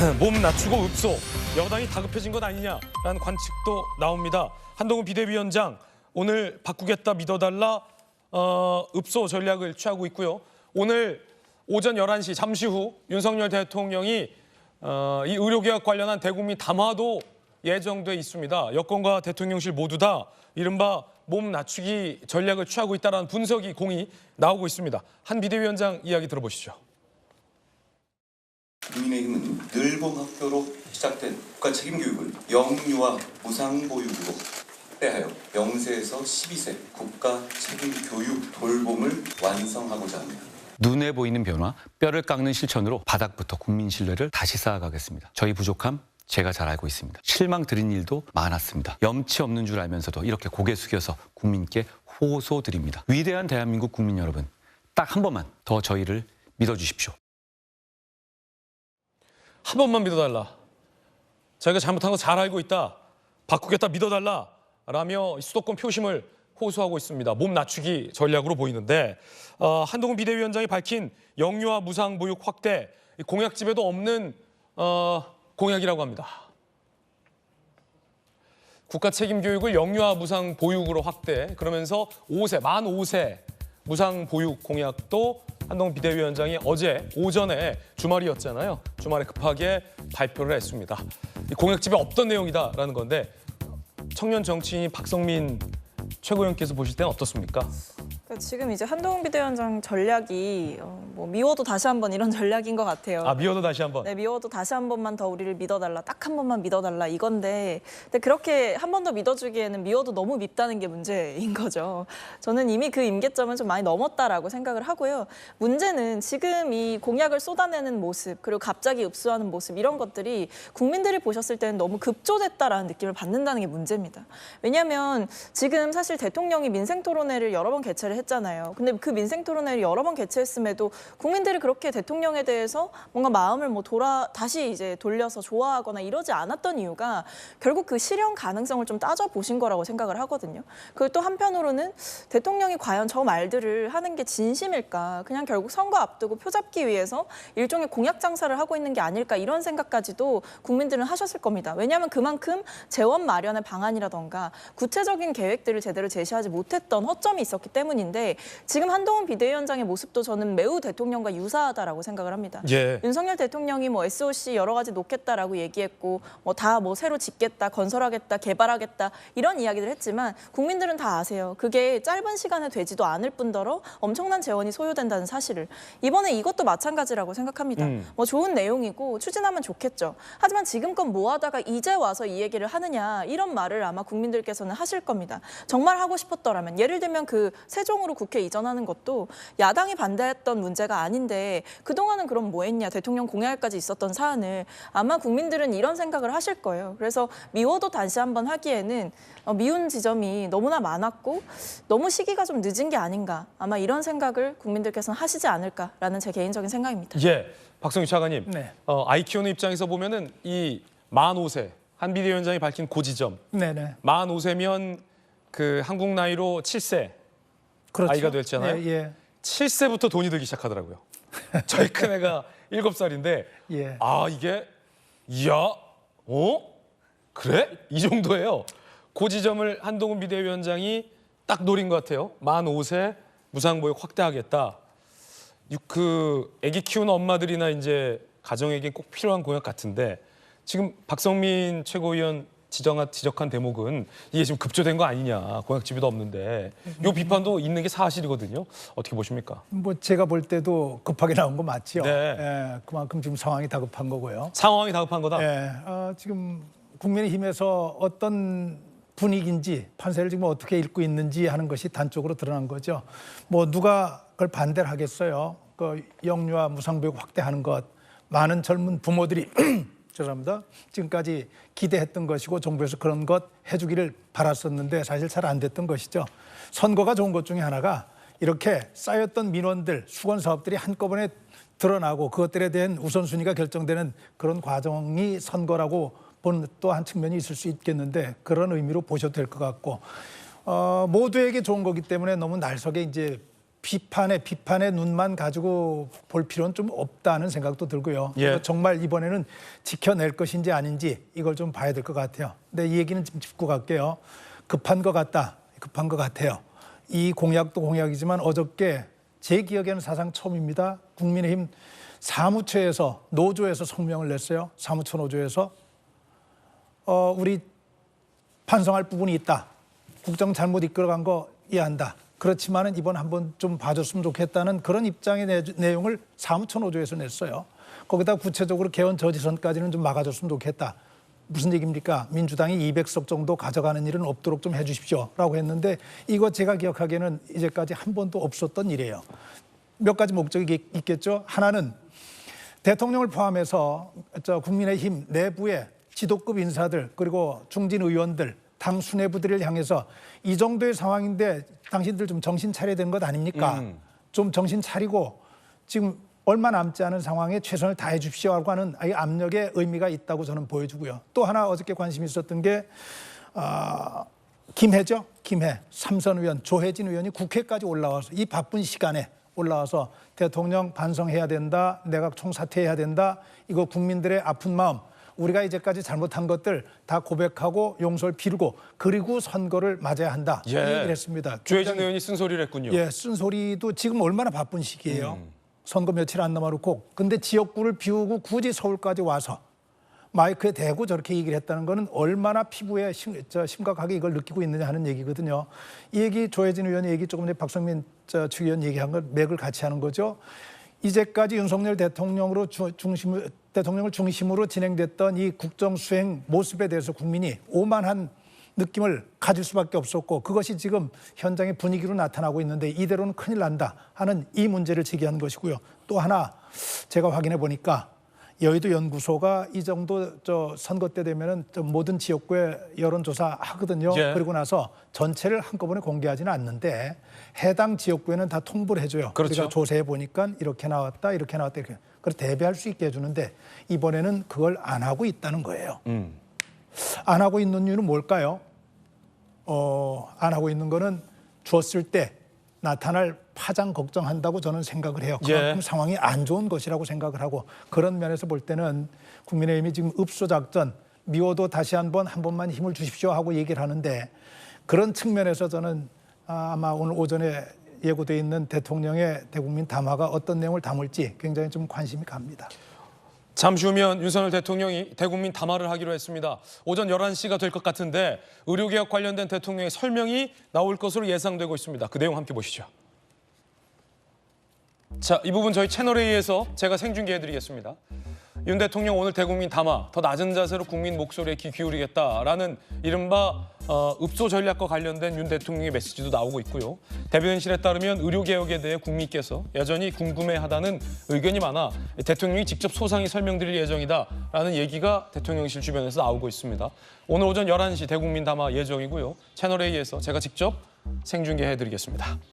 몸 낮추고 읍소, 여당이 다급해진 것 아니냐라는 관측도 나옵니다. 한동훈 비대위원장 오늘 바꾸겠다 믿어달라 읍소 전략을 취하고 있고요. 오늘 오전 11시 잠시 후 윤석열 대통령이 이 의료개혁 관련한 대국민 담화도 예정돼 있습니다. 여권과 대통령실 모두 다 이른바 몸 낮추기 전략을 취하고 있다는 분석이 공이 나오고 있습니다. 한 비대위원장 이야기 들어보시죠. 국민의힘은 늘봉학교로 시작된 국가 책임교육을 영유아 무상보육으로 확대하여 0세에서 12세 국가 책임교육 돌봄을 완성하고자 합니다. 눈에 보이는 변화, 뼈를 깎는 실천으로 바닥부터 국민 신뢰를 다시 쌓아가겠습니다. 저희 부족함 제가 잘 알고 있습니다. 실망 드린 일도 많았습니다. 염치 없는 줄 알면서도 이렇게 고개 숙여서 국민께 호소드립니다. 위대한 대한민국 국민 여러분, 딱 한 번만 더 저희를 믿어주십시오. 한 번만 믿어달라. 자기가 잘못한 거 잘 알고 있다. 바꾸겠다 믿어달라. 라며 수도권 표심을 호소하고 있습니다. 몸 낮추기 전략으로 보이는데 한동훈 비대위원장이 밝힌 영유아 무상보육 확대, 공약집에도 없는 공약이라고 합니다. 국가 책임교육을 영유아 무상보육으로 확대, 그러면서 만 5세 무상보육 공약도 한동훈 비대위원장이 어제 오전에 주말이었잖아요. 주말에 급하게 발표를 했습니다. 이 공약집에 없던 내용이다라는 건데 청년 정치인 박성민 최고위원께서 보실 때는 어떻습니까? 지금 이제 한동훈 비대위원장 전략이 미워도 다시 한번 이런 전략인 것 같아요. 미워도 다시 한번. 네, 미워도 다시 한 번만 더 우리를 믿어달라. 딱 한 번만 믿어달라 이건데, 근데 그렇게 한 번 더 믿어주기에는 미워도 너무 밉다는 게 문제인 거죠. 저는 이미 그 임계점은 좀 많이 넘었다라고 생각을 하고요. 문제는 지금 이 공약을 쏟아내는 모습, 그리고 갑자기 읍수하는 모습, 이런 것들이 국민들이 보셨을 때는 너무 급조됐다라는 느낌을 받는다는 게 문제입니다. 왜냐하면 지금 사실 대통령이 민생토론회를 여러 번 개최를 했잖아요. 근데 그 민생토론회를 여러 번 개최했음에도 국민들이 그렇게 대통령에 대해서 뭔가 마음을 다시 이제 돌려서 좋아하거나 이러지 않았던 이유가 결국 그 실현 가능성을 좀 따져보신 거라고 생각을 하거든요. 그리고 또 한편으로는 대통령이 과연 저 말들을 하는 게 진심일까? 그냥 결국 선거 앞두고 표 잡기 위해서 일종의 공약 장사를 하고 있는 게 아닐까? 이런 생각까지도 국민들은 하셨을 겁니다. 왜냐하면 그만큼 재원 마련의 방안이라던가 구체적인 계획들을 제대로 제시하지 못했던 허점이 있었기 때문인데, 지금 한동훈 비대위원장의 모습도 저는 매우 대통령과 유사하다라고 생각을 합니다. 예. 윤석열 대통령이 SOC 여러 가지 놓겠다라고 얘기했고 다 새로 짓겠다, 건설하겠다, 개발하겠다 이런 이야기를 했지만 국민들은 다 아세요. 그게 짧은 시간에 되지도 않을 뿐더러 엄청난 재원이 소요된다는 사실을. 이번에 이것도 마찬가지라고 생각합니다. 좋은 내용이고 추진하면 좋겠죠. 하지만 지금껏 뭐 하다가 이제 와서 이 얘기를 하느냐, 이런 말을 아마 국민들께서는 하실 겁니다. 정말 하고 싶었더라면, 예를 들면 그 세종으로 국회 이전하는 것도 야당이 반대했던 문제가 아닌데 그동안은 그럼 뭐 했냐, 대통령 공약까지 있었던 사안을. 아마 국민들은 이런 생각을 하실 거예요. 그래서 미워도 다시 한번 하기에는 미운 지점이 너무나 많았고 너무 시기가 좀 늦은 게 아닌가, 아마 이런 생각을 국민들께서는 하시지 않을까라는 제 개인적인 생각입니다. 예, 박성희 차관님. 네. 아이 키우는 입장에서 보면은 이 만 5세 한 비대위원장이 밝힌 고지점. 네네. 만 5세면 그 한국 나이로 7세 그렇죠. 아이가 됐잖아요. 예. 7세부터 돈이 들기 시작하더라고요. 저희 큰애가 7살인데 예. 이게 그래? 이 정도예요. 고지점을 한동훈 비대위원장이 딱 노린 것 같아요. 만 5세 무상보육 확대하겠다. 그 아기 키우는 엄마들이나 이제 가정에게 꼭 필요한 공약 같은데, 지금 박성민 최고위원 지적한 대목은 이게 지금 급조된 거 아니냐, 공약집에도 없는데, 이 비판도 있는 게 사실이거든요. 어떻게 보십니까? 제가 볼 때도 급하게 나온 거 맞죠. 네. 예, 그만큼 지금 상황이 다급한 거고요. 상황이 다급한 거다. 예, 지금 국민의힘에서 어떤 분위기인지, 판세를 지금 어떻게 읽고 있는지 하는 것이 단적으로 드러난 거죠. 누가 그걸 반대를 하겠어요. 그 영유아 무상보육 확대하는 것, 많은 젊은 부모들이 죄송합니다. 지금까지 기대했던 것이고 정부에서 그런 것 해주기를 바랐었는데 사실 잘 안 됐던 것이죠. 선거가 좋은 것 중에 하나가 이렇게 쌓였던 민원들, 수건 사업들이 한꺼번에 드러나고 그것들에 대한 우선순위가 결정되는 그런 과정이 선거라고 보는 또 한 측면이 있을 수 있겠는데, 그런 의미로 보셔도 될 것 같고, 모두에게 좋은 거기 때문에 너무 날석에 이제 비판의 눈만 가지고 볼 필요는 좀 없다는 생각도 들고요. 예. 정말 이번에는 지켜낼 것인지 아닌지 이걸 좀 봐야 될 것 같아요. 근데 이 얘기는 좀 짚고 갈게요. 급한 것 같다, 급한 것 같아요. 이 공약도 공약이지만 어저께 제 기억에는 사상 처음입니다. 국민의힘 사무처에서 노조에서 성명을 냈어요. 사무처 노조에서 우리 반성할 부분이 있다. 국정 잘못 이끌어간 거 이해한다. 그렇지만은 이번 한번 좀 봐줬으면 좋겠다는 그런 입장의 내용을 사무처 노조에서 냈어요. 거기다 구체적으로 개헌 저지선까지는 좀 막아줬으면 좋겠다. 무슨 얘기입니까? 민주당이 200석 정도 가져가는 일은 없도록 좀 해주십시오라고 했는데 이거 제가 기억하기에는 이제까지 한 번도 없었던 일이에요. 몇 가지 목적이 있겠죠. 하나는 대통령을 포함해서 국민의힘 내부의 지도급 인사들 그리고 중진 의원들 당 수뇌부들을 향해서 이 정도의 상황인데 당신들 좀 정신 차려야 되는 것 아닙니까? 좀 정신 차리고 지금 얼마 남지 않은 상황에 최선을 다해 주십시오라고 하는 이 압력의 의미가 있다고 저는 보여주고요. 또 하나 어저께 관심이 있었던 게 김해죠. 김해 삼선 의원 조혜진 의원이 국회까지 올라와서 이 바쁜 시간에 올라와서 대통령 반성해야 된다. 내각 총사퇴해야 된다. 이거 국민들의 아픈 마음 우리가 이제까지 잘못한 것들 다 고백하고 용서를 빌고 그리고 선거를 맞아야 한다. 이 얘기를 했습니다. 조혜진 의원이 쓴소리를 했군요. 예, 쓴소리도 지금 얼마나 바쁜 시기예요. 선거 며칠 안 남아놓고 근데 지역구를 비우고 굳이 서울까지 와서 마이크에 대고 저렇게 얘기를 했다는 거는 얼마나 피부에 심각하게 이걸 느끼고 있느냐 하는 얘기거든요. 이 얘기 조혜진 의원 얘기 조금 전에 박성민 측 의원 얘기한 걸 맥을 같이 하는 거죠. 이제까지 윤석열 대통령을 중심으로 진행됐던 이 국정 수행 모습에 대해서 국민이 오만한 느낌을 가질 수밖에 없었고 그것이 지금 현장의 분위기로 나타나고 있는데 이대로는 큰일 난다 하는 이 문제를 제기한 것이고요. 또 하나 제가 확인해 보니까 여의도 연구소가 이 정도 선거 때 되면은 모든 지역구에 여론조사 하거든요. 예. 그리고 나서 전체를 한꺼번에 공개하지는 않는데 해당 지역구에는 다 통보를 해줘요. 그렇죠. 우리가 조사해 보니까 이렇게 나왔다, 이렇게 나왔다, 이렇게. 그걸 대비할 수 있게 해주는데 이번에는 그걸 안 하고 있다는 거예요. 안 하고 있는 이유는 뭘까요? 안 하고 있는 거는 줬을 때 나타날 파장 걱정한다고 저는 생각을 해요. 그만큼 예. 상황이 안 좋은 것이라고 생각을 하고 그런 면에서 볼 때는 국민의힘이 지금 읍소작전 미워도 다시 한 번만 힘을 주십시오 하고 얘기를 하는데 그런 측면에서 저는 아마 오늘 오전에 예고돼 있는 대통령의 대국민 담화가 어떤 내용을 담을지 굉장히 좀 관심이 갑니다. 잠시 후면 윤석열 대통령이 대국민 담화를 하기로 했습니다. 오전 11시가 될 것 같은데 의료개혁 관련된 대통령의 설명이 나올 것으로 예상되고 있습니다. 그 내용 함께 보시죠. 자, 이 부분 저희 채널A에서 제가 생중계해드리겠습니다. 윤 대통령 오늘 대국민 담화, 더 낮은 자세로 국민 목소리에 귀 기울이겠다라는 이른바 읍소 전략과 관련된 윤 대통령의 메시지도 나오고 있고요. 대변인실에 따르면 의료개혁에 대해 국민께서 여전히 궁금해하다는 의견이 많아 대통령이 직접 소상히 설명드릴 예정이다라는 얘기가 대통령실 주변에서 나오고 있습니다. 오늘 오전 11시 대국민 담화 예정이고요. 채널A에서 제가 직접 생중계해드리겠습니다.